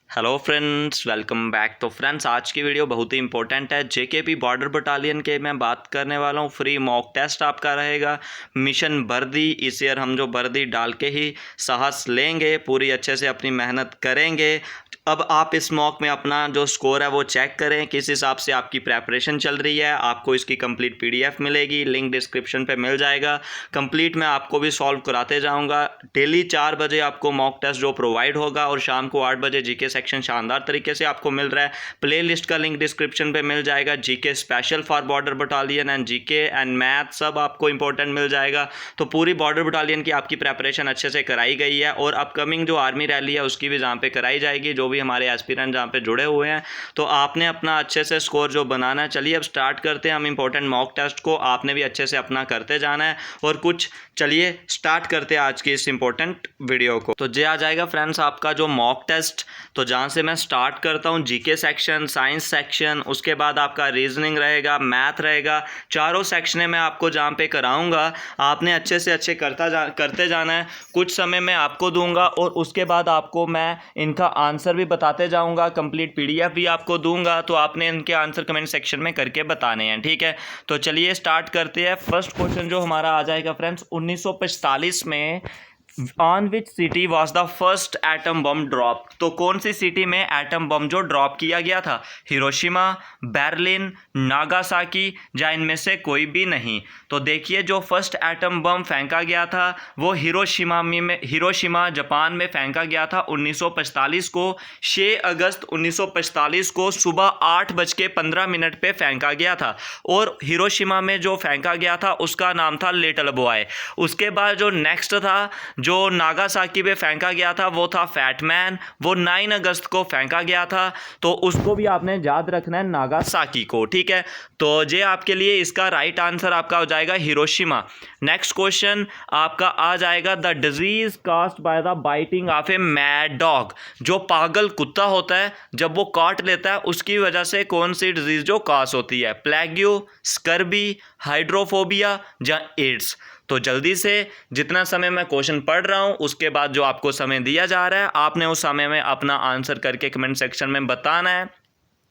Hello friends, welcome back. तो friends, आज की वीडियो बहुत ही इंपॉर्टेंट है। जेकेपी बॉर्डर बटालियन के मैं बात करने वाला हूँ। फ्री मॉक टेस्ट आपका रहेगा। मिशन वर्दी, इस ईयर हम जो वर्दी डाल के ही साहस लेंगे, पूरी अच्छे से अपनी मेहनत करेंगे। अब आप इस मॉक में अपना जो स्कोर है वो चेक करें, किस हिसाब से आपकी प्रेपरेशन चल रही है। आपको इसकी कंप्लीट पीडीएफ मिलेगी, लिंक डिस्क्रिप्शन पे मिल जाएगा। कंप्लीट मैं आपको भी सॉल्व कराते जाऊंगा। डेली 4 बजे आपको मॉक टेस्ट जो प्रोवाइड होगा और शाम को 8 बजे जीके सेक्शन शानदार तरीके से आपको मिल रहा है। प्ले लिस्ट का लिंक डिस्क्रिप्शन पे मिल जाएगा। GK special for border battalion and GK and math सब आपको इंपॉर्टेंट मिल जाएगा। तो पूरी बॉर्डर बटालियन की आपकी प्रेपरेशन अच्छे से कराई गई है और अपकमिंग जो आर्मी रैली है उसकी भी जहाँ पे कराई जाएगी, जो भी हमारे एस्पिरेंट जहाँ पे जुड़े हुए हैं। तो आपने अपना अच्छे से स्कोर जो बनाना है। चलिए अब स्टार्ट करते हैं हम इंपॉर्टेंट मॉक टेस्ट को। आपने भी अच्छे से अपना करते जाना है और कुछ चलिए स्टार्ट करते हैं आज की इस इंपॉर्टेंट वीडियो को। तो ये आ जाएगा फ्रेंड्स आपका जो मॉक टेस्ट। तो जहाँ से मैं स्टार्ट करता हूँ, जीके सेक्शन, साइंस सेक्शन, उसके बाद आपका रीजनिंग रहेगा, मैथ रहेगा। चारों सेक्शन में आपको जहाँ पे कराऊंगा, आपने अच्छे से अच्छे करते जाना है। कुछ समय मैं आपको दूंगा और उसके बाद आपको मैं इनका आंसर भी बताते जाऊंगा। कंप्लीट पीडीएफ भी आपको दूंगा, तो आपने इनके आंसर कमेंट सेक्शन में करके बताने हैं, ठीक है। तो चलिए स्टार्ट करते हैं। फर्स्ट क्वेश्चन जो हमारा आ जाएगा फ्रेंड्स, 1945 में on which city was the first atom bomb drop. तो कौन सी सिटी में एटम बम जो ड्रॉप किया गया था? हिरोशिमा, बर्लिन, नागासाकी या इनमें से कोई भी नहीं। तो देखिए, जो फर्स्ट एटम बम फेंका गया था वो हिरोशिमा जापान में फेंका गया था 1945 को। 6 अगस्त 1945 को सुबह 8:15 पे फेंका गया था। और हिरोशिमा में जो फेंका गया था उसका नाम था लिटिल बॉय। उसके बाद जो नेक्स्ट था, जो नागासाकी पे फेंका गया था, वो था फैट मैन। वो 9 अगस्त को फेंका गया था। तो उसको भी आपने याद रखना है, नागासाकी को, ठीक है। तो ये आपके लिए इसका राइट आंसर आपका हो जाएगा हिरोशिमा। नेक्स्ट क्वेश्चन आपका आ जाएगा, the disease caused by the biting of a mad dog. जो पागल कुत्ता होता है, जब वो काट लेता है, उसकी वजह से कौन सी डिजीज जो कास होती है? प्लेग्यू, स्कर्बी, हाइड्रोफोबिया या एड्स। तो जल्दी से, जितना समय मैं क्वेश्चन पढ़ रहा हूँ उसके बाद जो आपको समय दिया जा रहा है, आपने उस समय में अपना आंसर करके कमेंट सेक्शन में बताना है।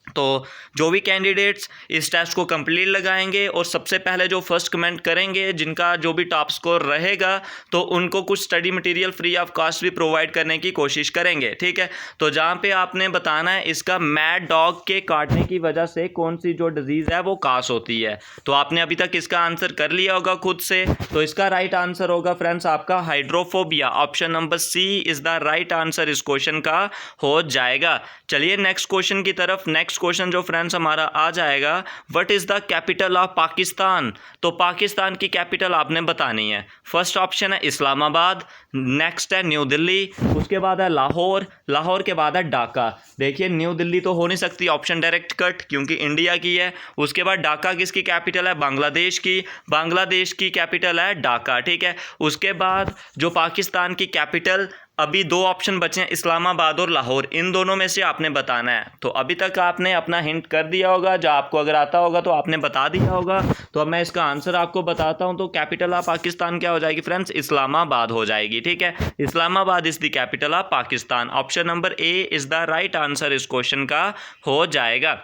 तो जो भी कैंडिडेट्स इस टेस्ट को कंप्लीट लगाएंगे और सबसे पहले जो फर्स्ट कमेंट करेंगे, जिनका जो भी टॉप स्कोर रहेगा, तो उनको कुछ study material free of cost भी प्रोवाइड करने की कोशिश करेंगे, ठीक है। तो जहाँ पे आपने बताना है इसका मैड डॉग के काटने की वजह से कौन सी जो डिजीज़ है वो कास होती है। तो आपने अभी तक इसका आंसर कर लिया होगा खुद से। तो इसका राइट आंसर होगा फ्रेंड्स आपका hydrophobia. Option number C is the right answer इस क्वेश्चन का हो जाएगा। चलिए नेक्स्ट क्वेश्चन की तरफ। नेक्स्ट क्वेश्चन जो फ्रेंड्स हमारा आ जाएगा, what is the capital of Pakistan. तो पाकिस्तान की कैपिटल आपने बतानी है। फर्स्ट ऑप्शन है इस्लामाबाद, नेक्स्ट है न्यू दिल्ली, उसके बाद है लाहौर, लाहौर के बाद है ढाका। देखिए, न्यू दिल्ली तो हो नहीं सकती, ऑप्शन डायरेक्ट कट, क्योंकि इंडिया की है। उसके बाद ढाका किसकी कैपिटल है? बांग्लादेश की, बांग्लादेश की कैपिटल है ढाका, ठीक है। उसके बाद जो पाकिस्तान की कैपिटल, अभी 2 ऑप्शन बचे हैं, इस्लामाबाद और लाहौर। इन दोनों में से आपने बताना है। तो अभी तक आपने अपना हिंट कर दिया होगा, जो आपको अगर आता होगा तो आपने बता दिया होगा। तो अब मैं इसका आंसर आपको बताता हूं। तो कैपिटल ऑफ पाकिस्तान क्या हो जाएगी फ्रेंड्स? इस्लामाबाद हो जाएगी, ठीक है। Islamabad is the capital of Pakistan. Option number A is the right answer इस क्वेश्चन का हो जाएगा।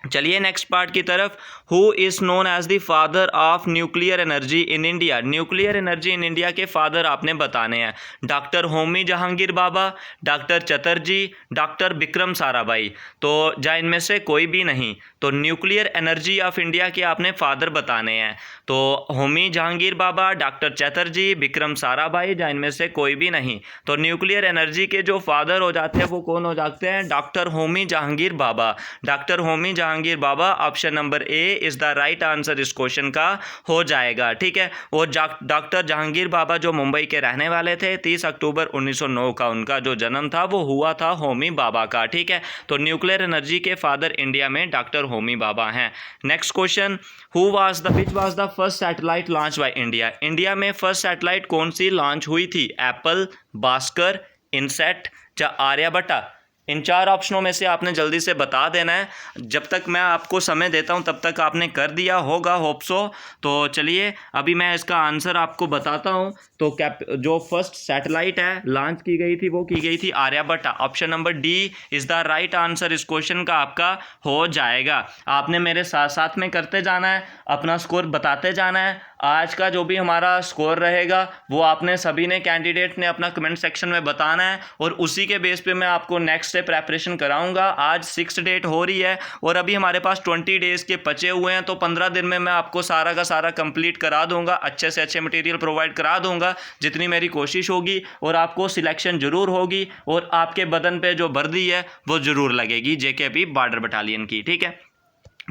चलिए नेक्स्ट पार्ट की तरफ। Who is known as the father of nuclear energy in India. Nuclear energy in India के फादर आपने बताने हैं। Doctor Homi Jahangir Bhabha, doctor Chatterjee, doctor Vikram Sarabhai. तो या इनमें से कोई भी नहीं। तो न्यूक्लियर एनर्जी ऑफ इंडिया के आपने फादर बताने हैं। तो होमी जहांगीर बाबा, डॉक्टर चटर्जी, विक्रम साराभाई, या इनमें से कोई भी नहीं। तो न्यूक्लियर एनर्जी के जो फादर हो जाते हैं वो कौन हो जाते हैं? Doctor Homi Jahangir Bhabha. Doctor Homi Jahangir Baba, option number A is the right answer इस क्वेश्चन का हो जाएगा, ठीक है। वो डॉक्टर जहांगीर बाबा जो मुंबई के रहने वाले थे, 30 अक्टूबर 1909 का उनका जो जन्म था वो हुआ था होमी बाबा का, ठीक है। तो न्यूक्लियर एनर्जी के फादर इंडिया में डॉक्टर होमी बाबा हैं। Next question, which was the first satellite launch by India. India में फर्स्ट सैटेलाइट कौन सी लॉन्च हुई थी? एप्पल, भास्कर, इनसेट या आर्यभट्टा। इन 4 ऑप्शनों में से आपने जल्दी से बता देना है। जब तक मैं आपको समय देता हूं तब तक आपने कर दिया होगा, होप सो। तो चलिए अभी मैं इसका आंसर आपको बताता हूं। तो जो फर्स्ट सैटेलाइट है लॉन्च की गई थी वो की गई थी Aryabhata. Option number D is the right answer इस क्वेश्चन का आपका हो जाएगा। आपने मेरे साथ साथ में करते जाना है, अपना स्कोर बताते जाना है। आज का जो भी हमारा स्कोर रहेगा वो आपने सभी ने कैंडिडेट ने अपना कमेंट सेक्शन में बताना है और उसी के बेस पे मैं आपको नेक्स्ट से प्रेपरेशन कराऊंगा। आज 6 डेट हो रही है और अभी हमारे पास 20 डेज़ के बचे हुए हैं, तो 15 दिन में मैं आपको सारा का सारा कंप्लीट करा दूंगा, अच्छे से अच्छे मटेरियल प्रोवाइड करा दूंगा जितनी मेरी कोशिश होगी, और आपको सिलेक्शन जरूर होगी और आपके बदन पे जो वर्दी है वो जरूर लगेगी जेकेपी बॉर्डर बटालियन की। ठीक है,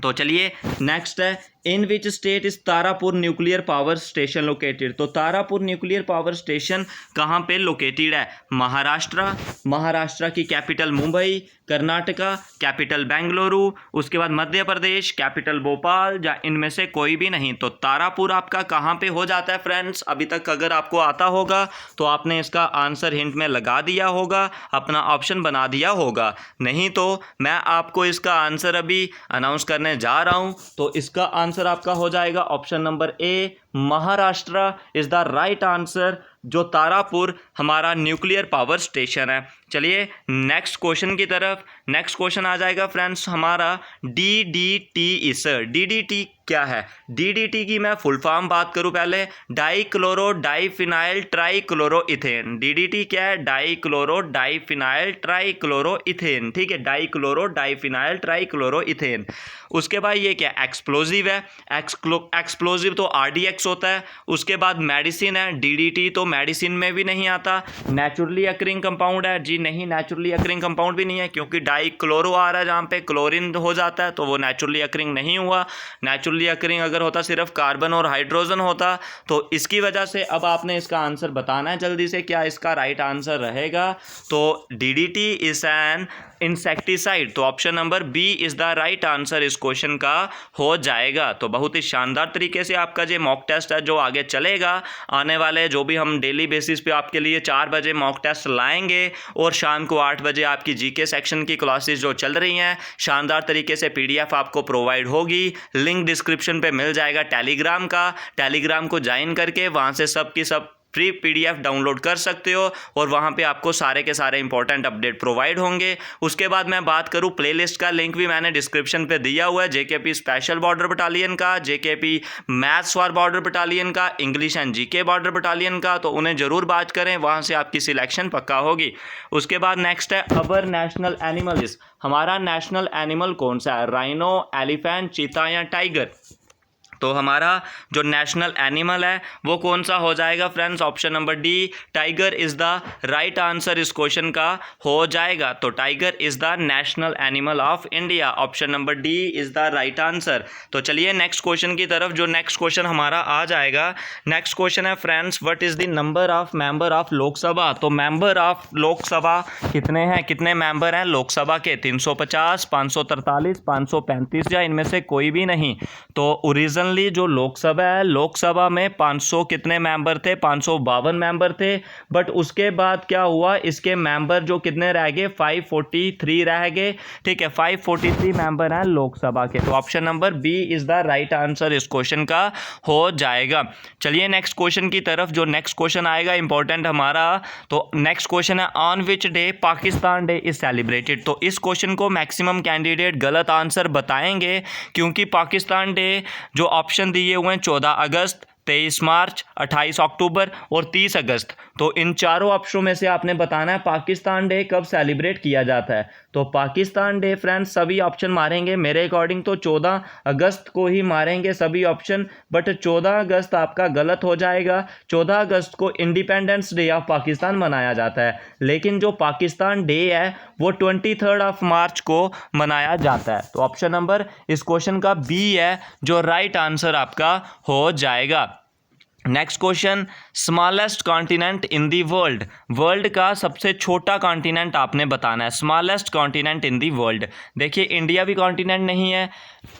तो चलिए नेक्स्ट है, in which state is Tarapur nuclear power station located. तो तारापुर न्यूक्लियर पावर स्टेशन कहाँ पे लोकेटेड है? महाराष्ट्र, महाराष्ट्र की कैपिटल मुंबई, कर्नाटका कैपिटल बेंगलुरु, उसके बाद मध्य प्रदेश कैपिटल भोपाल, या इनमें से कोई भी नहीं। तो तारापुर आपका कहाँ पे हो जाता है फ्रेंड्स? अभी तक अगर आपको आता होगा तो आपने इसका आंसर हिंट में लगा दिया होगा, अपना ऑप्शन बना दिया होगा। नहीं तो मैं आपको इसका आंसर अभी अनाउंस करने जा रहा हूँ। तो इसका आंसर आपका हो जाएगा option number A, Maharashtra is the right answer, जो तारापुर हमारा न्यूक्लियर पावर स्टेशन है। चलिए नेक्स्ट क्वेश्चन की तरफ। नेक्स्ट क्वेश्चन आ जाएगा फ्रेंड्स हमारा DDT इस DDT क्या है? DDT की मैं फुल फॉर्म बात करूं पहले, dichloro diphenyl trichloro ethane. DDT क्या है? Dichloro diphenyl trichloro ethane. ठीक है, डाइक्लोरो डाइफिनाइल ट्राइक्लोरो इथेन। उसके बाद ये क्या? एक्सप्लोजिव है। एक्सप्लोजिव तो RDX होता है। उसके बाद मेडिसिन है, DDT तो मेडिसिन में भी नहीं आता। नेचुरली अकरिंग कंपाउंड है जी, नहीं नेचुरली अकरिंग कंपाउंड भी नहीं है, क्योंकि डाइक्लोरो आ रहा है जहाँ पे क्लोरीन हो जाता है, तो वो नेचुरली अकरिंग नहीं हुआ। नेचुरली अकरिंग अगर होता सिर्फ कार्बन और हाइड्रोजन होता। तो इसकी वजह से अब आपने इसका आंसर बताना है जल्दी से, क्या इसका राइट आंसर रहेगा? तो DDT इज एन इंसेक्टिसाइड, तो option number B is the right answer इस क्वेश्चन का हो जाएगा। तो बहुत ही शानदार तरीके से आपका जो मॉक टेस्ट है जो आगे चलेगा, आने वाले जो भी हम डेली बेसिस पे आपके लिए 4 बजे मॉक टेस्ट लाएंगे और शाम को 8 बजे आपकी जीके सेक्शन की क्लासेस जो चल रही हैं शानदार तरीके से PDF आपको प्रोवाइड होगी। लिंक डिस्क्रिप्शन पे मिल जाएगा टेलीग्राम का, टेलीग्राम को ज्वाइन करके वहाँ से सब की सब फ्री PDF डाउनलोड कर सकते हो और वहाँ पे आपको सारे के सारे इंपॉर्टेंट अपडेट प्रोवाइड होंगे। उसके बाद मैं बात करूँ प्लेलिस्ट का, लिंक भी मैंने डिस्क्रिप्शन पे दिया हुआ है, JKP स्पेशल बॉर्डर बटालियन का, JKP maths for border battalion का, English and GK border battalion का, तो उन्हें ज़रूर बात करें, वहाँ से आपकी सिलेक्शन पक्का होगी। उसके बाद नेक्स्ट है अवर नेशनल एनिमल इज, हमारा नेशनल एनिमल कौन सा है? राइनो, एलिफेंट, चीता या टाइगर? तो हमारा जो नेशनल एनिमल है वो कौन सा हो जाएगा friends? Option number D, tiger is the right answer इस क्वेश्चन का हो जाएगा। तो tiger is the national animal of India, option number D is the right answer. तो चलिए नेक्स्ट क्वेश्चन की तरफ। जो नेक्स्ट क्वेश्चन हमारा आ जाएगा, नेक्स्ट क्वेश्चन है friends, what is the number of member of Lok Sabha? तो मेंबर ऑफ लोकसभा कितने हैं, कितने मेंबर हैं लोकसभा के? 350, 543, 535 या इनमें से कोई भी नहीं। तो ओरिजिनल जो लोकसभा है, लोकसभा में 500 कितने मेंबर थे? 552 मेंबर थे। बट उसके बाद क्या हुआ, इसके मेंबर जो कितने रह गए? 543 रह गए। ठीक है, 543 मेंबर हैं लोकसभा के। तो option number B is the right answer इस क्वेश्चन का हो जाएगा। चलिए नेक्स्ट क्वेश्चन की तरफ। जो नेक्स्ट क्वेश्चन आएगा इंपॉर्टेंट हमारा, तो नेक्स्ट क्वेश्चन है on which day Pakistan day is celebrated. तो इस क्वेश्चन को मैक्सिमम कैंडिडेट गलत आंसर बताएंगे, क्योंकि पाकिस्तान डे जो ऑप्शन दिए हुए हैं 14 अगस्त, 23 मार्च, 28 अक्टूबर और 30 अगस्त। तो इन चारों ऑप्शनों में से आपने बताना है पाकिस्तान डे कब सेलिब्रेट किया जाता है। तो पाकिस्तान डे फ्रेंड्स सभी ऑप्शन मारेंगे मेरे अकॉर्डिंग तो 14 अगस्त को ही मारेंगे सभी ऑप्शन, बट 14 अगस्त आपका गलत हो जाएगा। 14 अगस्त को इंडिपेंडेंस डे ऑफ पाकिस्तान मनाया जाता है, लेकिन जो पाकिस्तान डे है वो 23 ऑफ मार्च को मनाया जाता है। तो ऑप्शन नंबर इस क्वेश्चन का बी है जो राइट आंसर आपका हो जाएगा। Next question, smallest continent in the world. World का सबसे छोटा कॉन्टिनेंट आपने बताना है, smallest continent in the world. देखिए इंडिया भी कॉन्टिनेंट नहीं है,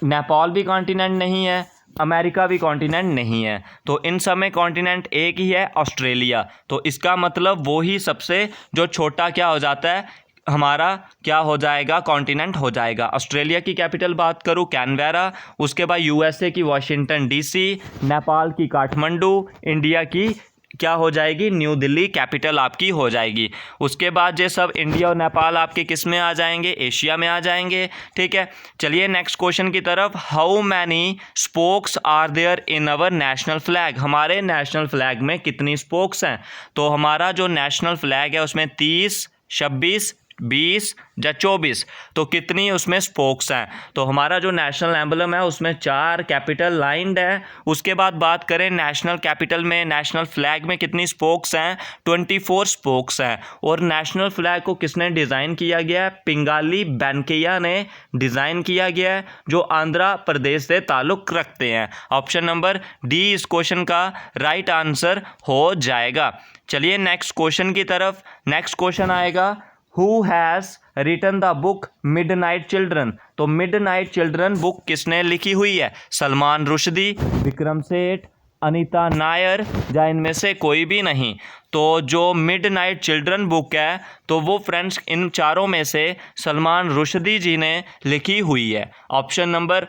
नेपाल भी कॉन्टिनेंट नहीं है, अमेरिका भी कॉन्टिनेंट नहीं है, तो इन सब में कॉन्टिनेंट एक ही है, ऑस्ट्रेलिया। तो इसका मतलब वो ही सबसे जो छोटा क्या हो जाता है, हमारा क्या हो जाएगा, कॉन्टिनेंट हो जाएगा। ऑस्ट्रेलिया की कैपिटल बात करूँ कैनवेरा, उसके बाद यूएसए की वाशिंगटन डीसी, नेपाल की काठमांडू, इंडिया की क्या हो जाएगी, न्यू दिल्ली कैपिटल आपकी हो जाएगी। उसके बाद ये सब इंडिया और नेपाल आपके किस में आ जाएंगे, एशिया में आ जाएंगे। ठीक है, चलिए नेक्स्ट क्वेश्चन की तरफ। How many spokes are there in our national flag, हमारे नेशनल फ्लैग में कितनी स्पोक्स हैं। तो हमारा जो नेशनल फ्लैग है उसमें 30, 26, 20 या 24, तो कितनी उसमें स्पोक्स हैं। तो हमारा जो नेशनल एम्बलम है उसमें 4 कैपिटल लाइंड है। उसके बाद बात करें नेशनल कैपिटल में, नेशनल फ्लैग में कितनी स्पोक्स हैं, 24 स्पोक्स हैं। और नेशनल फ्लैग को किसने डिज़ाइन किया गया है, पिंगाली वेंकैया ने डिज़ाइन किया गया है, जो आंध्र प्रदेश से ताल्लुक़ रखते हैं। ऑप्शन नंबर डी इस क्वेश्चन का राइट आंसर हो जाएगा। चलिए नेक्स्ट क्वेश्चन की तरफ। नेक्स्ट क्वेश्चन आएगा, Who has written the book Midnight Children, तो Midnight Children बुक किसने लिखी हुई है, सलमान रुश्दी, विक्रम सेठ, अनीता नायर या इनमें से कोई भी नहीं। तो जो Midnight Children बुक है तो वो फ्रेंड्स इन चारों में से सलमान रुश्दी जी ने लिखी हुई है। ऑप्शन नंबर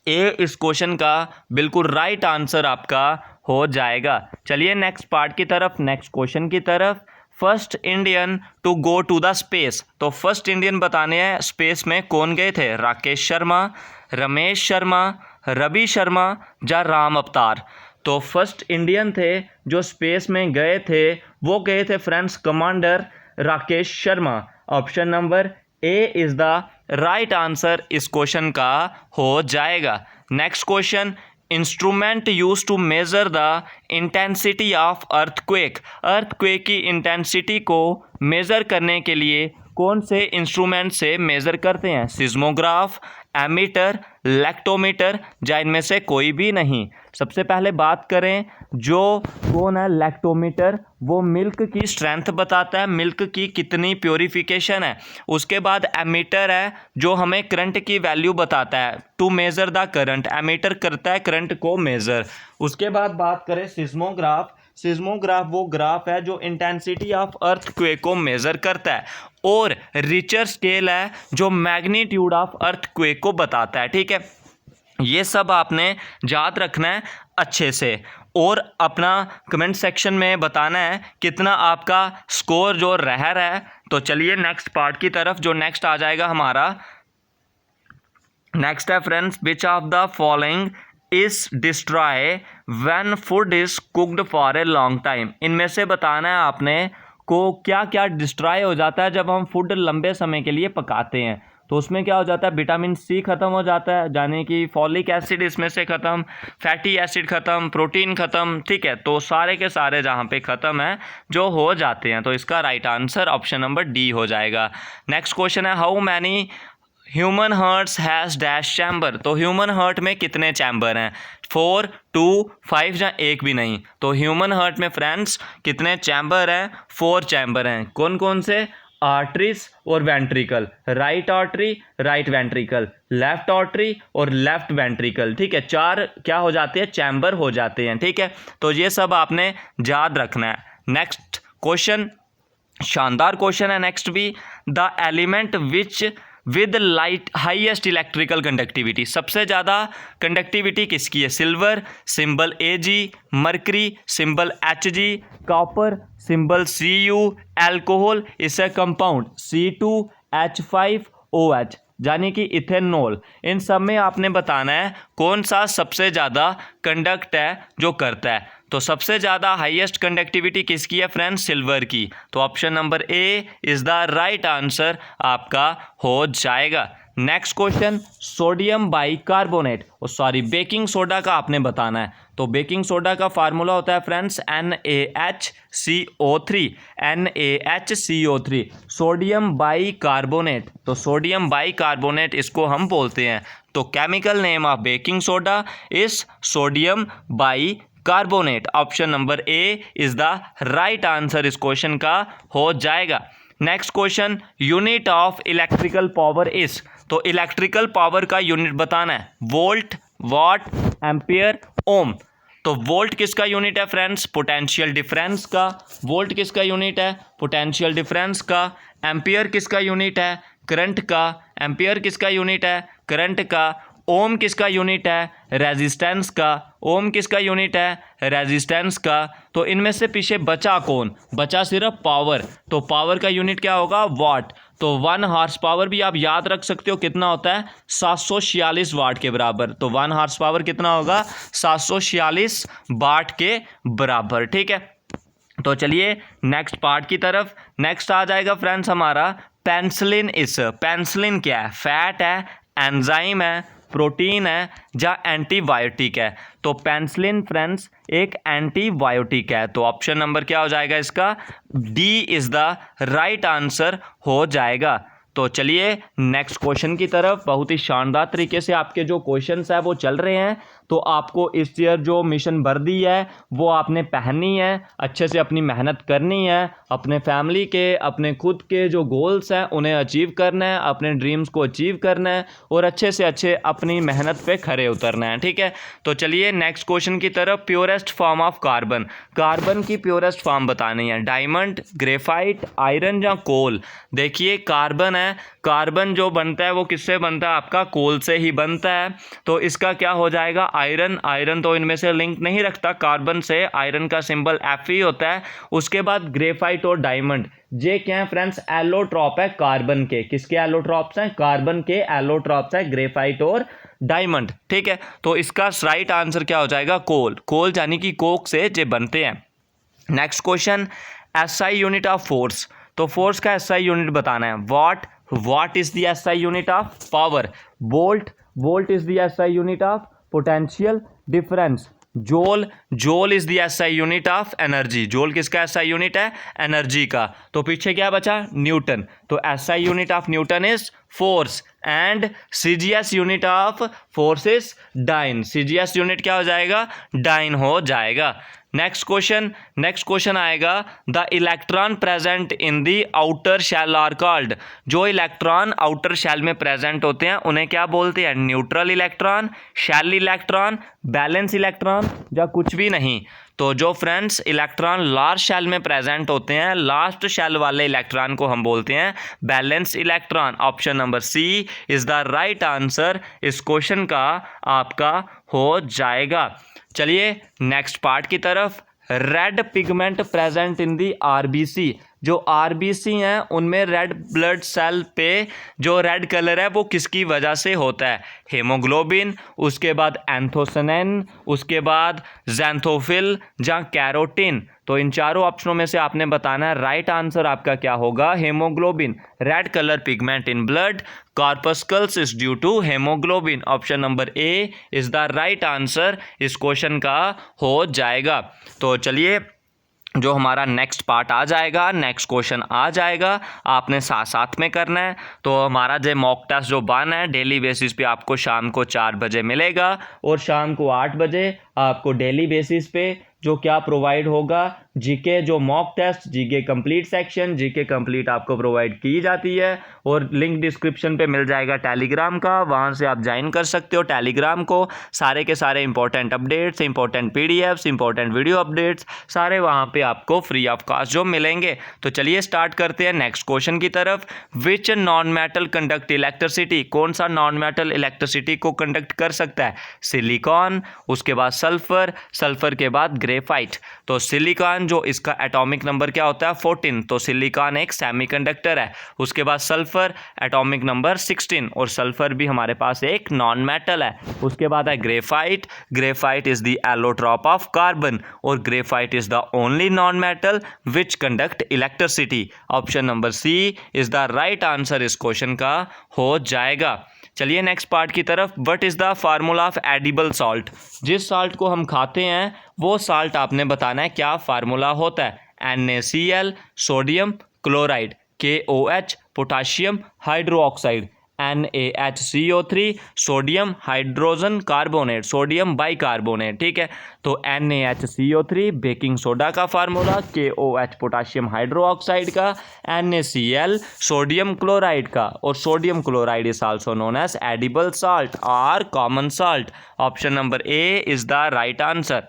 ए इस क्वेश्चन का बिल्कुल राइट आंसर आपका हो जाएगा। चलिए नेक्स्ट पार्ट की तरफ, नेक्स्ट क्वेश्चन की तरफ। First Indian to go to the space, तो फर्स्ट इंडियन बताने हैं स्पेस में कौन गए थे, राकेश शर्मा, रमेश शर्मा, रवि शर्मा या राम अवतार। तो फर्स्ट इंडियन थे जो स्पेस में गए थे, वो गए थे friends commander Rakesh Sharma. Option number A is the right answer इस क्वेश्चन का हो जाएगा। Next question, instrument use to measure the intensity of earthquake, earthquake की इंटेंसिटी को मेज़र करने के लिए कौन से इंस्ट्रूमेंट से मेज़र करते हैं, सिस्मोग्राफ, एमीटर, लैक्टोमीटर या इनमें से कोई भी नहीं। सबसे पहले बात करें जो कौन है लैक्टोमीटर, वो मिल्क की स्ट्रेंथ बताता है, मिल्क की कितनी प्योरीफिकेशन है। उसके बाद एमीटर है जो हमें करंट की वैल्यू बताता है, to measure the current, ammeter करता है करंट को मेज़र। उसके बाद बात करें सिस्मोग्राफ, सिस्मोग्राफ वो ग्राफ है जो इंटेंसिटी ऑफ अर्थक्वेक को मेज़र करता है। और रिचर स्केल है जो मैग्नीट्यूड ऑफ अर्थक्वेक को बताता है। ठीक है, ये सब आपने याद रखना है अच्छे से और अपना कमेंट सेक्शन में बताना है कितना आपका स्कोर जो रह रहा है। तो चलिए नेक्स्ट पार्ट की तरफ, जो नेक्स्ट आ जाएगा हमारा, नेक्स्ट है friends, which of the following is destroy when food is cooked for a long time, इनमें से बताना है आपने को क्या क्या डिस्ट्रॉय हो जाता है जब हम फूड लंबे समय के लिए पकाते हैं। तो उसमें क्या हो जाता है, विटामिन सी ख़त्म हो जाता है, यानी कि फॉलिक एसिड इसमें से ख़त्म, फैटी एसिड ख़त्म, प्रोटीन ख़त्म। ठीक है, तो सारे के सारे जहाँ पे ख़त्म है जो हो जाते हैं, तो इसका right answer option number D हो जाएगा। नेक्स्ट क्वेश्चन है, how many human hearts has dash chamber, तो ह्यूमन हार्ट में कितने चैम्बर हैं, 4, 2, 5 या एक भी नहीं। तो ह्यूमन हार्ट में फ्रेंड्स कितने चैम्बर हैं, 4 चैम्बर हैं। कौन कौन से, आर्टरीज और ventricle, right artery, right ventricle, left artery और लेफ्ट वेंट्रिकल। ठीक है, 4 क्या हो जाते हैं, चैम्बर हो जाते हैं। ठीक है, तो ये सब आपने याद रखना है। नेक्स्ट क्वेश्चन शानदार क्वेश्चन है नेक्स्ट भी, the element which with light highest electrical conductivity, सबसे ज़्यादा कंडक्टिविटी किसकी है, silver, symbol Ag, mercury, symbol Hg, copper, symbol Cu, alcohol, इससे कंपाउंड C2H5OH यानी कि इथेनॉल। इन सब में आपने बताना है कौन सा सबसे ज़्यादा कंडक्ट है जो करता है। तो सबसे ज़्यादा हाईएस्ट कंडक्टिविटी किसकी है फ्रेंड्स, सिल्वर की। तो option number A is the right answer आपका हो जाएगा। Next question, sodium bicarbonate, sorry baking soda का आपने बताना है। तो बेकिंग सोडा का फार्मूला होता है friends NaHCO3, NaHCO3, sodium bicarbonate. तो सोडियम बाइकार्बोनेट इसको हम बोलते हैं। तो chemical name of baking soda is sodium bicarbonate. Option number A is the right answer इस क्वेश्चन का हो जाएगा। Next question, unit of electrical power is, तो इलेक्ट्रिकल पावर का यूनिट बताना है, वोल्ट, वाट, एम्पियर, ओम। तो वोल्ट किसका यूनिट है फ्रेंड्स, पोटेंशियल डिफरेंस का। वोल्ट किसका यूनिट है, पोटेंशियल डिफरेंस का। एम्पियर किसका यूनिट है? करंट का। एम्पियर किसका यूनिट है? करंट का। ओम किसका यूनिट है? रेजिस्टेंस का। ओम किसका यूनिट है? रेजिस्टेंस का। तो इनमें से पीछे बचा कौन? बचा सिर्फ पावर। तो पावर का यूनिट क्या होगा? वाट। तो 1 हॉर्स पावर भी आप याद रख सकते हो कितना होता है? 746 वाट के बराबर। तो 1 हॉर्स पावर कितना होगा? 746 वाट के बराबर। ठीक है, तो चलिए नेक्स्ट पार्ट की तरफ। नेक्स्ट आ जाएगा फ्रेंड्स हमारा पेनिसिलिन। इस पेनिसिलिन क्या है? फैट है, एंजाइम है, प्रोटीन है या एंटीबायोटिक है? तो पेनिसिलिन फ्रेंड्स एक एंटीबायोटिक है। तो ऑप्शन नंबर क्या हो जाएगा इसका? D is the right answer हो जाएगा। तो चलिए नेक्स्ट क्वेश्चन की तरफ। बहुत ही शानदार तरीके से आपके जो क्वेश्चंस है वो चल रहे हैं। तो आपको इस ईयर जो मिशन वर्दी है वो आपने पहननी है, अच्छे से अपनी मेहनत करनी है, अपने फैमिली के, अपने खुद के जो गोल्स हैं उन्हें अचीव करना है, अपने ड्रीम्स को अचीव करना है और अच्छे से अच्छे अपनी मेहनत पे खरे उतरना है। ठीक है, तो चलिए नेक्स्ट क्वेश्चन की तरफ। Purest form of carbon. Carbon की प्योरेस्ट फॉर्म बतानी है। डायमंड, ग्रेफाइट, आयरन या कोल? देखिए कार्बन है, कार्बन जो बनता है वो किससे बनता है? आपका कोल से ही बनता है। तो इसका क्या हो जाएगा? आयरन। आयरन तो इनमें से लिंक नहीं रखता कार्बन से, आयरन का सिंबल Fe होता है। उसके बाद ग्रेफाइट और डायमंड, ये क्या है फ्रेंड्स? एलोट्रॉप है कार्बन के। किसके एलोट्रॉप्स हैं? कार्बन के एलोट्रॉप्स है ग्रेफाइट और डायमंड। ठीक है, तो इसका राइट आंसर क्या हो जाएगा? कोल। कोल यानी कि कोक से जे बनते हैं। Next question, SI unit of force. तो फोर्स का SI यूनिट बताना है। What is the SI unit of power? Volt is the SI unit of potential difference. Joule is the SI unit of energy. Joule किसका SI unit है? Energy का। तो पीछे क्या बचा? न्यूटन। तो SI unit of Newton is force and CGS unit of force is dyne. CGS unit क्या हो जाएगा? डाइन हो जाएगा। नेक्स्ट क्वेश्चन आएगा the electron present in the outer shell are called. जो इलेक्ट्रॉन आउटर शेल में present होते हैं उन्हें क्या बोलते हैं? Neutral electron, shell electron, balance electron या कुछ भी नहीं। तो जो फ्रेंड्स इलेक्ट्रॉन लार्ज शेल में प्रेजेंट होते हैं, लास्ट शेल वाले इलेक्ट्रॉन को हम बोलते हैं balance electron. Option number C is the right answer इस क्वेश्चन का आपका हो जाएगा। चलिए नेक्स्ट पार्ट की तरफ। Red pigment present in the RBC। जो RBC हैं उनमें रेड ब्लड सेल पे जो रेड कलर है वो किसकी वजह से होता है? हेमोग्लोबिन, उसके बाद एंथोसनेन, उसके बाद ज़ैंथोफिल या कैरोटीन। तो इन चारों ऑप्शनों में से आपने बताना है। राइट आंसर आपका क्या होगा? Haemoglobin. Red colour pigment in blood corpuscles is due to haemoglobin. Option number A is the right answer इस क्वेश्चन का हो जाएगा। तो चलिए जो हमारा नेक्स्ट पार्ट आ जाएगा, नेक्स्ट क्वेश्चन आ जाएगा, आपने साथ साथ में करना है। तो हमारा जो मॉक टेस्ट जो बन है डेली बेसिस पे आपको शाम को 4 बजे मिलेगा और शाम को 8 बजे आपको डेली बेसिस पे जो क्या प्रोवाइड होगा? जीके जो mock test, GK complete section, GK complete आपको प्रोवाइड की जाती है। और लिंक डिस्क्रिप्शन पे मिल जाएगा टेलीग्राम का, वहाँ से आप ज्वाइन कर सकते हो टेलीग्राम को। सारे के सारे important updates, important PDFs, important video updates सारे वहाँ पे आपको फ्री ऑफ कॉस्ट जो मिलेंगे। तो चलिए स्टार्ट करते हैं नेक्स्ट क्वेश्चन की तरफ। Which non metal conduct electricity? कौन सा नॉन मेटल इलेक्ट्रिसिटी को कंडक्ट कर सकता है? सिलिकॉन, उसके बाद सल्फर, सल्फर के बाद ग्रेफाइट। तो सिलिकॉन जो इसका एटॉमिक नंबर क्या होता है? 14। तो सिलिकॉन एक सेमीकंडक्टर है। उसके बाद सल्फर एटॉमिक नंबर 16 और सल्फर भी हमारे पास एक नॉन मेटल है। उसके बाद है graphite. Graphite is the allotrope of carbon और graphite is the only non metal which conduct electricity. Option number C is the right answer इस क्वेश्चन का हो जाएगा। चलिए नेक्स्ट पार्ट की तरफ। What is the formula of edible salt? जिस salt को हम खाते हैं वो सॉल्ट आपने बताना है क्या फार्मूला होता है? NaCl, sodium chloride, KOH, potassium hydroxide, NaHCO3, sodium hydrogen carbonate, sodium bicarbonate. ठीक है, तो NaHCO3 बेकिंग सोडा का फार्मूला, KOH पोटाशियम हाइड्रोक्साइड का, NaCl सोडियम क्लोराइड का और sodium chloride is also known as edible salt और common salt. Option number A is the right answer.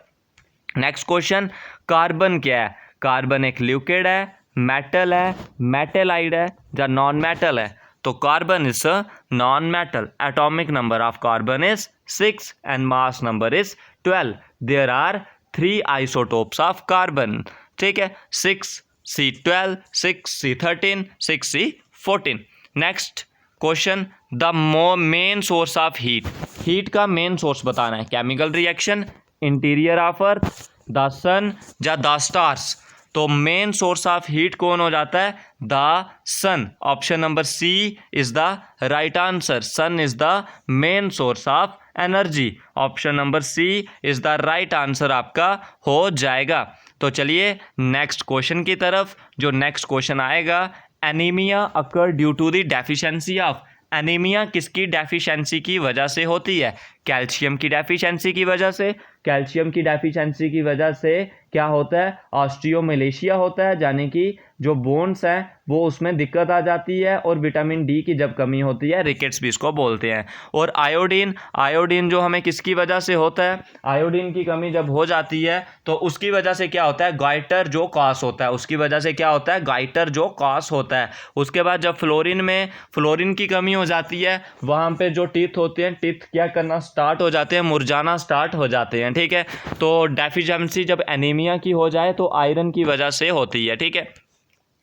Next question, carbon क्या है? कार्बन एक liquid है, metal है, मेटेलाइड है या नॉन मेटल है? तो carbon is a non metal. Atomic number of carbon is 6 and mass number is 12. There are 3 isotopes of carbon. ठीक है, 6C12, 6C13, 6C14. Next question, the main source of heat. Heat का main source बताना है. Chemical reaction, interior of earth, the sun या the stars? तो main source of heat कौन हो जाता है? The sun. Option number C is the right answer. Sun is the main source of energy. Option number C is the right answer आपका हो जाएगा. तो चलिए नेक्स्ट क्वेश्चन की तरफ. जो नेक्स्ट क्वेश्चन आएगा, anaemia occur due to the deficiency of. Anaemia किसकी डेफिशिएंसी की वजह से होती है? कैल्शियम की डेफिशिएंसी की वजह से. कैल्शियम की डेफिशिएंसी की वजह से क्या होता है? ऑस्टियोमलेशिया होता है, यानी कि जो बोन्स हैं वो उसमें दिक्कत आ जाती है. और विटामिन डी की जब कमी होती है, रिकेट्स भी इसको बोलते हैं. और आयोडीन, आयोडीन जो हमें किसकी वजह से होता है? आयोडीन की कमी जब हो जाती है तो उसकी वजह से क्या होता है? गाइटर जो कॉस होता है, उसकी वजह से क्या होता है? गाइटर जो कॉस होता है. उसके बाद जब फ्लोरीन में फ्लोरीन की कमी हो जाती है, वहाँ पे जो टीथ होते हैं, टीथ क्या करना स्टार्ट हो जाते हैं? मुरझाना स्टार्ट हो जाते हैं. ठीक है, तो डेफिशिएंसी जब एनीमिया की हो जाए तो आयरन की वजह से होती है. ठीक है,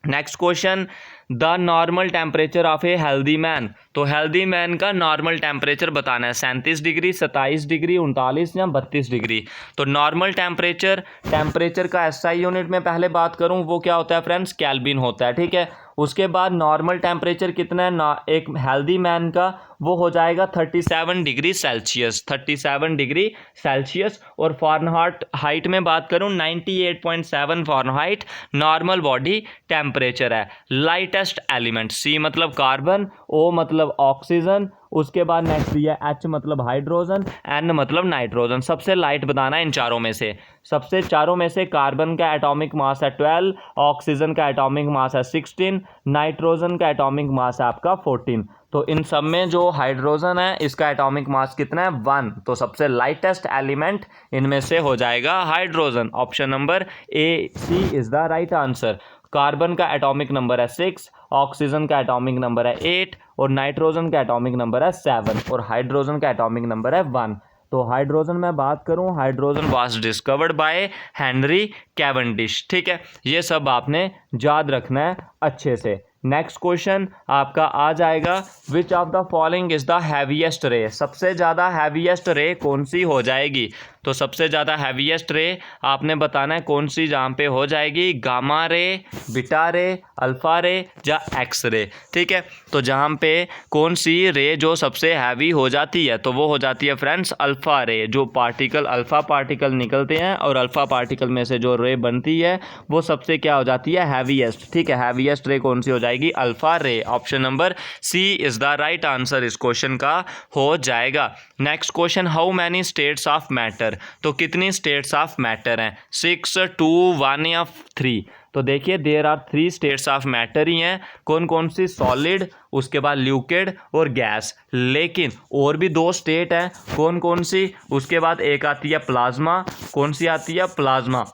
next question, the normal temperature of a healthy man. तो हेल्दी मैन का नॉर्मल टेम्परेचर बताना है. 37 डिग्री, 27 डिग्री, 39 या 32 डिग्री. तो नॉर्मल टेम्परेचर, टेम्परेचर का एसआई यूनिट में पहले बात करूं, वो क्या होता है फ्रेंड्स? केल्विन होता है. ठीक है, उसके बाद नॉर्मल टेम्परेचर कितना है ना एक हेल्दी मैन का? वो हो जाएगा 37 डिग्री सेल्सियस. 37 degree Celsius. और फॉरेनहाइट हाइट में बात करूं, 98.7 फॉरेनहाइट नॉर्मल बॉडी टेम्परेचर है. लाइटेस्ट एलिमेंट, सी मतलब कार्बन, ओ मतलब ऑक्सीजन, उसके बाद नेक्स्ट दिया एच मतलब हाइड्रोजन, एन मतलब नाइट्रोजन. सबसे लाइट बताना है इन चारों में से. सबसे चारों में से कार्बन का एटॉमिक मास है 12, ऑक्सीजन का एटॉमिक मास है 16, नाइट्रोजन का एटॉमिक मास है आपका 14. तो इन सब में जो हाइड्रोजन है इसका एटॉमिक मास कितना है? 1. तो सबसे लाइटेस्ट एलिमेंट इनमें से हो जाएगा hydrogen. Option number A C is the right answer. Carbon का एटॉमिक नंबर है 6, ऑक्सीजन का एटॉमिक नंबर है 8 और नाइट्रोजन का एटॉमिक नंबर है 7 और हाइड्रोजन का एटॉमिक नंबर है 1. तो हाइड्रोजन में बात करूं, hydrogen was discovered by Henry Cavendish. ठीक है, ये सब आपने याद रखना है अच्छे से. नेक्स्ट क्वेश्चन आपका आ जाएगा, which of the following is the heaviest रे. सबसे ज़्यादा हैवीएस्ट रे कौन सी हो जाएगी? तो सबसे ज़्यादा हैवीएस्ट रे आपने बताना है कौन सी, जहाँ पे हो जाएगी गामा रे, बीटा रे, अल्फा रे या एक्स रे. ठीक है, तो जहाँ पे कौन सी रे जो सबसे हैवी हो जाती है, तो वो हो जाती है फ्रेंड्स अल्फा रे. जो पार्टिकल अल्फा पार्टिकल निकलते हैं और अल्फा पार्टिकल में से जो रे बनती है वो सबसे क्या हो जाती है? हैवीएस्ट. ठीक है, हैवीएस्ट रे कौन सी हो जाएगी? Alpha ray. Option number C is the right answer इस क्वेश्चन का हो जाएगा. Next question, how many states of matter. तो कितनी स्टेट्स ऑफ मैटर हैं? 6, 2, 1 या 3. तो देखिए there are 3 states of matter ही हैं. कौन कौन सी? सॉलिड, उसके बाद लिक्विड और गैस. लेकिन और भी 2 स्टेट हैं. कौन कौन सी? उसके बाद एक आती है प्लाज्मा. कौन सी आती है? प्लाज्मा.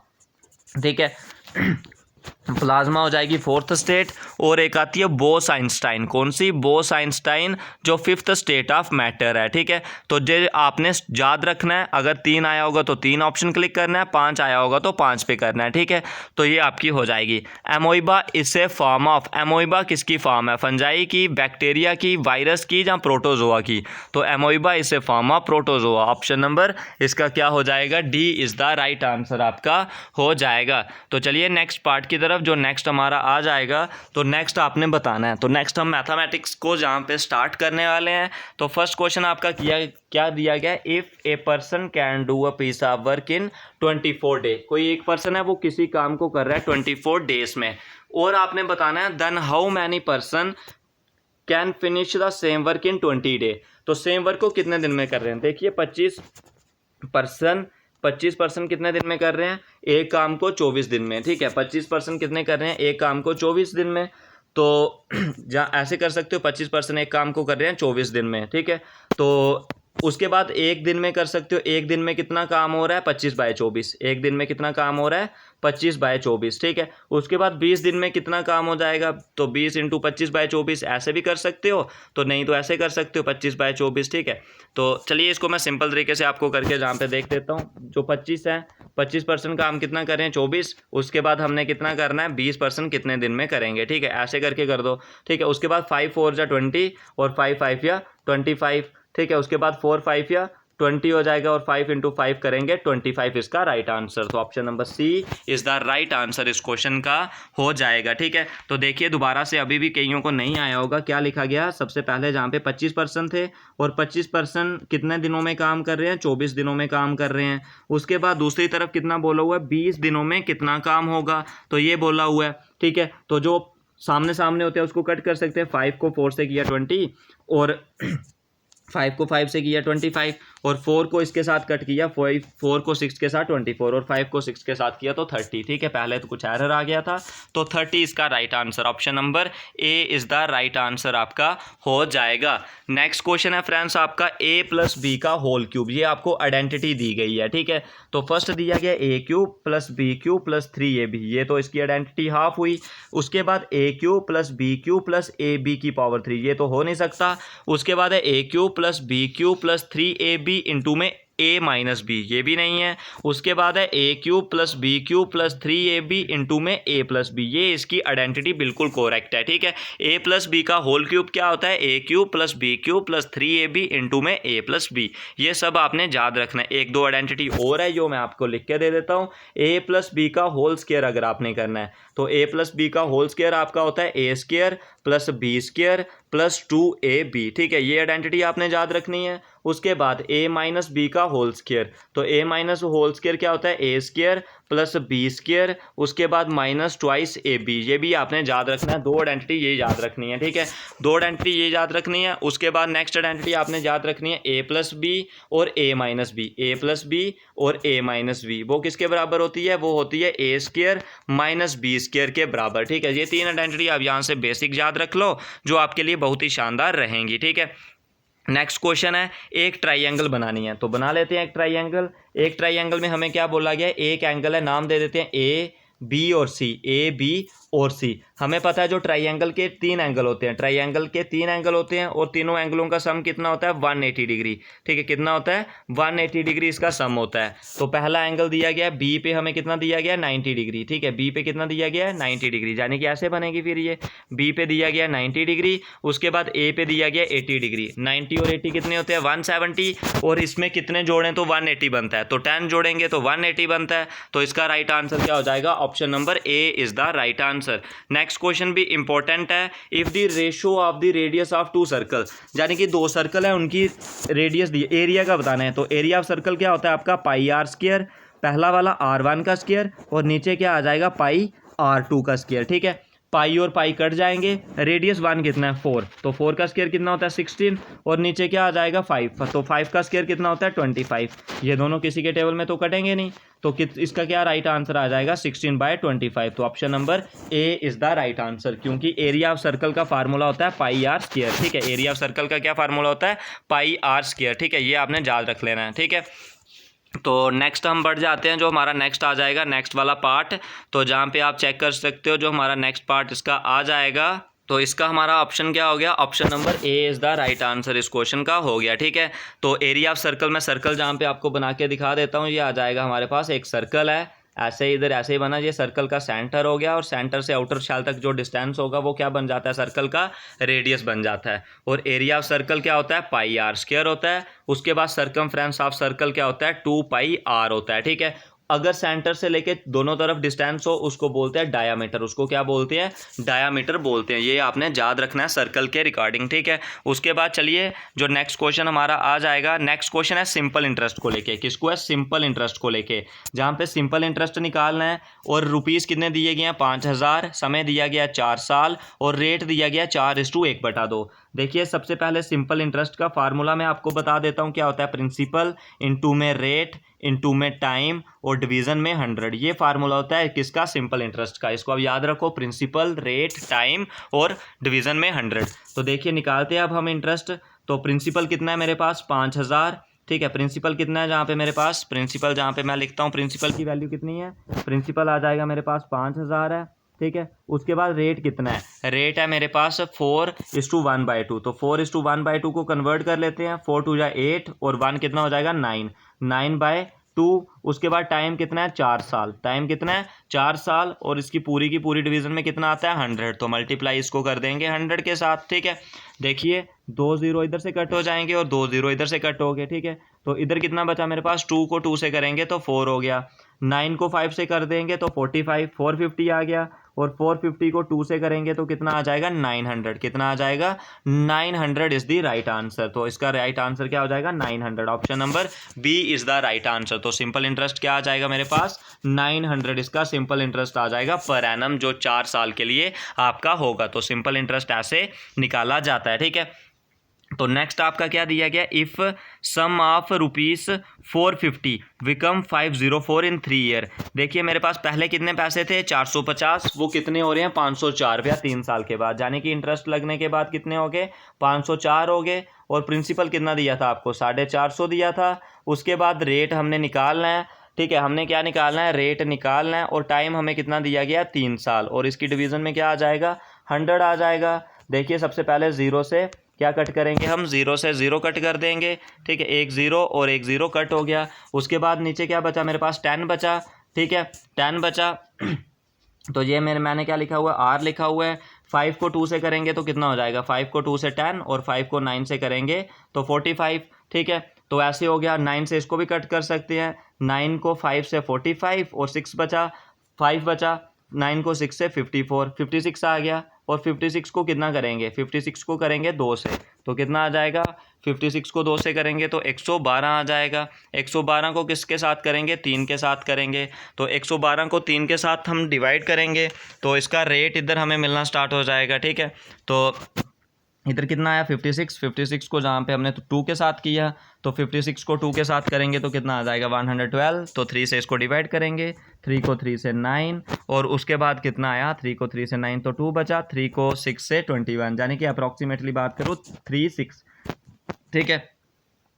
ठीक है, प्लाज्मा हो जाएगी 4th स्टेट. और एक आती है बोस आइंस्टाइन. कौन सी? बोस आइंस्टाइन जो 5th स्टेट ऑफ मैटर है. ठीक है, तो जो आपने याद रखना है, अगर 3 आया होगा तो 3 ऑप्शन क्लिक करना है, 5 आया होगा तो 5 पे करना है. ठीक है, तो ये आपकी हो जाएगी. एमोइबा इज ए फॉर्म ऑफ. एमोइबा किसकी फॉर्म है? फंजाई की, बैक्टीरिया की, वायरस की या प्रोटोजोआ की? तो amoeba is a form of protozoa. Option number इसका क्या हो जाएगा? D is the right answer आपका हो जाएगा. तो चलिए नेक्स्ट पार्ट की तरफ, जो नेक्स्ट हमारा आ जाएगा, तो नेक्स्ट आपने बताना है. तो नेक्स्ट हम मैथमेटिक्स को जहाँ पे स्टार्ट करने वाले हैं. तो फर्स्ट क्वेश्चन आपका क्या दिया गया? If a person can do a piece of work in 24 day. कोई एक पर्सन है वो किसी काम को कर रहा है 24 डेज में, और आपने बताना है then how many person can finish the same work in 20 day. तो सेम वर्क को कितने दिन में कर रहे हैं? देखिए 25% कितने दिन में कर रहे हैं? एक काम को 24 दिन में. ठीक है, 25% कितने कर रहे हैं? एक काम को 24 दिन में. तो जहाँ ऐसे कर सकते हो, 25% एक काम को कर रहे हैं 24 दिन में. ठीक है, तो उसके बाद एक दिन में कर सकते हो, एक दिन में कितना काम हो रहा है 25/24, एक दिन में कितना काम हो रहा है 25/24, ठीक है। उसके बाद 20 दिन में कितना काम हो जाएगा, तो 20 × 25/24 ऐसे भी कर सकते हो, तो नहीं तो ऐसे कर सकते हो 25/24, ठीक है। तो चलिए इसको मैं सिंपल तरीके से आपको करके जहाँ पे देख देता हूँ। जो 25 है, 25% काम कितना करें 24, उसके बाद हमने कितना करना है 20% कितने दिन में करेंगे, ठीक है, ऐसे करके कर दो, ठीक है। उसके बाद 5 4 जा 20 और 5 5 या 25, ठीक है। उसके बाद 4 5 या 20 हो जाएगा और 5 × 5 करेंगे 25, इसका राइट आंसर। तो option number C is the right answer इस क्वेश्चन का हो जाएगा, ठीक है। तो देखिए दोबारा से, अभी भी कईयों को नहीं आया होगा क्या लिखा गया। सबसे पहले जहाँ पे 25% थे और 25% कितने दिनों में काम कर रहे हैं, 24 दिनों में काम कर रहे हैं। उसके बाद दूसरी तरफ कितना बोला हुआ है, 20 दिनों में कितना काम होगा, तो ये बोला हुआ है, ठीक है। तो जो सामने सामने होते हैं उसको कट कर सकते हैं। 5 को 4 से किया 20 और 5 को 5 से किया 25 और 4 को इसके साथ कट किया, 4 को 6 के साथ 24 और 5 को 6 के साथ किया तो 30, ठीक है। पहले तो कुछ एरर आ गया था, तो 30 इसका right answer, option number A is the right answer आपका हो जाएगा। नेक्स्ट क्वेश्चन है फ्रेंड्स आपका a + b का होल क्यूब। ये आपको आइडेंटिटी दी गई है, ठीक है। तो फर्स्ट दिया गया a³ + b³ + 3ab, ये तो इसकी आइडेंटिटी हाफ हुई। उसके बाद a³ + b³ + ab⁴, ये तो हो नहीं सकता। उसके बाद है a³ + b³ + 3ab इंटू में a - b, ये भी नहीं है। उसके बाद है a³ + b³ + 3ab इंटू में a + b, ये इसकी आइडेंटिटी बिल्कुल करेक्ट है, ठीक है। a + b का होल क्यूब क्या होता है, a³ + b³ + 3ab इंटू में a + b, ये सब आपने याद रखना है। एक दो आइडेंटिटी और है जो मैं आपको लिख के दे देता हूँ। a + b का होल स्क्वायर अगर आपने करना है तो a + b का होल स्क्वायर आपका होता है a² + b² + 2ab, ठीक है, ये आइडेंटिटी आपने याद रखनी है। उसके बाद a - b का होल स्क्वायर, तो a - होल स्क्वायर क्या होता है a² + b², उसके बाद -2ab, ये भी आपने याद रखना है। दो आइडेंटिटी ये याद रखनी है, ठीक है, दो आइडेंटिटी ये याद रखनी है। उसके बाद नेक्स्ट आइडेंटिटी आपने याद रखनी है a + b और a - b, a + b और a - b, वो किसके बराबर होती है, वो होती है a² - b² के बराबर, ठीक है। ये तीन आइडेंटिटी आप यहाँ से बेसिक याद रख लो जो आपके लिए बहुत ही शानदार रहेंगी, ठीक है। नेक्स्ट क्वेश्चन है, एक ट्राइंगल बनानी है, तो बना लेते हैं एक ट्राइंगल। एक ट्राइंगल में हमें क्या बोला गया है, एक एंगल है, नाम दे देते हैं ए बी और सी, ए बी और सी। हमें पता है जो ट्राइंगल के 3 एंगल होते हैं, ट्राइंगल के 3 एंगल होते हैं और तीनों एंगलों का सम कितना होता है 180 डिग्री, ठीक है। कितना होता है 180 डिग्री इसका सम होता है। तो पहला एंगल दिया गया है बी पे, हमें कितना दिया गया है 90 डिग्री, ठीक है। बी पे कितना दिया गया है 90 डिग्री, यानी कि ऐसे बनेगी फिर ये बी पे दिया गया 90 डिग्री, उसके बाद ए पे दिया गया 80 डिग्री। 90 और 80 कितने होते हैं 170 और इसमें कितने जोड़ें तो 180 बनता है, तो 10 जोड़ेंगे तो 180 बनता है। तो इसका राइट आंसर क्या हो जाएगा, option number A is the right answer. Next question भी इंपॉर्टेंट है, if the ratio of the radius of 2 circle, यानी कि 2 सर्कल है उनकी रेडियस दी, एरिया का बताना है। तो एरिया ऑफ सर्कल क्या होता है आपका πr², पहला वाला r1 का स्क्वायर और नीचे क्या आ जाएगा πr2 का स्क्वायर, ठीक है। पाई और पाई कट जाएंगे, रेडियस 1 कितना है 4, तो 4 का स्क्वायर कितना होता है 16 और नीचे क्या आ जाएगा 5, तो 5 का स्क्वायर कितना होता है 25। ये दोनों किसी के टेबल में तो कटेंगे नहीं, तो इसका क्या राइट आंसर आ जाएगा 16/25। तो option number A is the right answer, क्योंकि एरिया ऑफ सर्कल का फार्मूला होता है πr², ठीक है। एरिया ऑफ सर्कल का क्या फार्मूला होता है πr², ठीक है, ये आपने याद रख लेना है, ठीक है। तो नेक्स्ट हम बढ़ जाते हैं, जो हमारा नेक्स्ट आ जाएगा नेक्स्ट वाला पार्ट, तो जहाँ पे आप चेक कर सकते हो जो हमारा नेक्स्ट पार्ट इसका आ जाएगा, तो इसका हमारा ऑप्शन क्या हो गया, option number A is the right answer इस क्वेश्चन का हो गया, ठीक है। तो एरिया ऑफ सर्कल में सर्कल जहाँ पे आपको बना के दिखा देता हूँ, ये आ जाएगा हमारे पास एक सर्कल है, ऐसे इधर ऐसे ही बना, ये सर्कल का सेंटर हो गया और सेंटर से आउटर शेल तक जो डिस्टेंस होगा वो क्या बन जाता है, सर्कल का रेडियस बन जाता है। और एरिया ऑफ सर्कल क्या होता है πr² होता है। उसके बाद सर्कमफ्रेंस ऑफ सर्कल क्या होता है 2πr होता है, ठीक है। अगर सेंटर से लेके दोनों तरफ डिस्टेंस हो उसको बोलते हैं डायामीटर, उसको क्या बोलते हैं डायामीटर बोलते हैं, ये आपने याद रखना है सर्कल के रिगार्डिंग, ठीक है। उसके बाद चलिए जो नेक्स्ट क्वेश्चन हमारा आ जाएगा, नेक्स्ट क्वेश्चन है सिंपल इंटरेस्ट को लेके। किसको है, सिंपल इंटरेस्ट को लेके, जहाँ पे सिंपल इंटरेस्ट निकालना है और रुपीज़ कितने दिए गए हैं 5000, समय दिया गया 4 साल और रेट दिया गया 4:1/2। देखिए सबसे पहले सिंपल इंटरेस्ट का फार्मूला मैं आपको बता देता हूँ क्या होता है, प्रिंसिपल इनटू में रेट इनटू में टाइम और डिवीज़न में 100, ये फार्मूला होता है किसका, सिंपल इंटरेस्ट का। इसको अब याद रखो, प्रिंसिपल रेट टाइम और डिवीज़न में 100। तो देखिए निकालते हैं अब हम इंटरेस्ट, तो प्रिंसिपल कितना है मेरे पास 5000, ठीक है। प्रिंसिपल कितना है जहाँ पे मेरे पास, प्रिंसिपल जहाँ पे मैं लिखता हूँ प्रिंसिपल की वैल्यू कितनी है, प्रिंसिपल आ जाएगा मेरे पास 5000 है, ठीक है। उसके बाद रेट कितना है, रेट है मेरे पास 4:1/2, तो 4:1/2 को कन्वर्ट कर लेते हैं, 4 2 जा 8 और 1 कितना हो जाएगा 9, 9/2। उसके बाद टाइम कितना है 4 साल, टाइम कितना है 4 साल, और इसकी की पूरी डिवीजन में कितना आता है 100, तो मल्टीप्लाई इसको कर देंगे 100 के साथ, ठीक है। देखिए 2 0 इधर से कट हो जाएंगे और 2 0 इधर से कट हो गए, ठीक है। तो इधर कितना बचा मेरे पास, 2 को 2 से करेंगे तो 4 हो गया, 9 को 5 से कर देंगे तो 45, 450 आ गया, और 450 को 2 से करेंगे तो कितना आ जाएगा 900, कितना आ जाएगा 900 इज द राइट आंसर। तो इसका राइट आंसर क्या हो जाएगा 900, option number B is the right answer. तो सिंपल इंटरेस्ट क्या आ जाएगा मेरे पास 900, इसका सिंपल इंटरेस्ट आ जाएगा पर एनम, जो 4 साल के लिए आपका होगा। तो सिंपल इंटरेस्ट ऐसे निकाला जाता है, ठीक है। तो नेक्स्ट आपका क्या दिया गया, if sum of ₹450 become 504 in 3 year. देखिए मेरे पास पहले कितने पैसे थे 450, वो कितने हो रहे हैं 504 रुपया 3 साल के बाद, यानी कि इंटरेस्ट लगने के बाद कितने हो गए 504 हो गए। और प्रिंसिपल कितना दिया था आपको 450 दिया था। उसके बाद रेट हमने निकालना है, ठीक है, हमने क्या निकालना है, रेट निकालना है, और टाइम हमें कितना दिया गया 3 साल, और इसकी डिवीज़न में क्या आ जाएगा 100 आ जाएगा। देखिए सबसे पहले 0 से क्या कट करेंगे हम, 0 से 0 कट कर देंगे, ठीक है, एक 0 और एक 0 कट हो गया। उसके बाद नीचे क्या बचा मेरे पास 10 बचा, ठीक है, 10 बचा। तो ये मैंने क्या लिखा हुआ है, आर लिखा हुआ है। 5 को 2 से करेंगे तो कितना हो जाएगा, 5 को 2 से 10 और 5 को 9 से करेंगे तो 45, ठीक है। तो ऐसे हो गया, 9 से इसको भी कट कर सकते हैं, 9 को 5 से 45 और 6 बचा, 5 बचा, 9 को 6 से 54, 56 आ गया। और 56 को कितना करेंगे, 56 को करेंगे 2 से तो कितना आ जाएगा, 56 को 2 से करेंगे तो 112 आ जाएगा। 112 को किसके साथ करेंगे, 3 के साथ करेंगे, तो 112 को 3 के साथ हम डिवाइड करेंगे तो इसका रेट इधर हमें मिलना स्टार्ट हो जाएगा, ठीक है। तो इधर कितना आया 56 को जहाँ पे हमने तो 2 के साथ किया, तो 56 को 2 के साथ करेंगे तो कितना आ जाएगा 112, तो 3 से इसको डिवाइड करेंगे, 3 को 3 से 9, और उसके बाद कितना आया 3 को 3 से 9 तो 2 बचा, 3 को 6 से 21, यानी कि अप्रॉक्सीमेटली बात करूँ 36, ठीक है।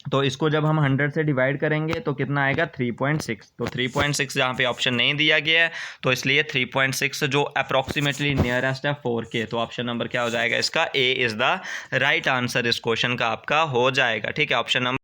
तो इसको जब हम 100 से डिवाइड करेंगे तो कितना आएगा 3.6, तो 3.6 जहाँ पे ऑप्शन नहीं दिया गया है तो इसलिए 3.6 जो अप्रॉक्सीमेटली नियरेस्ट है 4 के, तो ऑप्शन नंबर क्या हो जाएगा इसका, ए इज़ द राइट आंसर इस क्वेश्चन का आपका हो जाएगा, ठीक है। Option number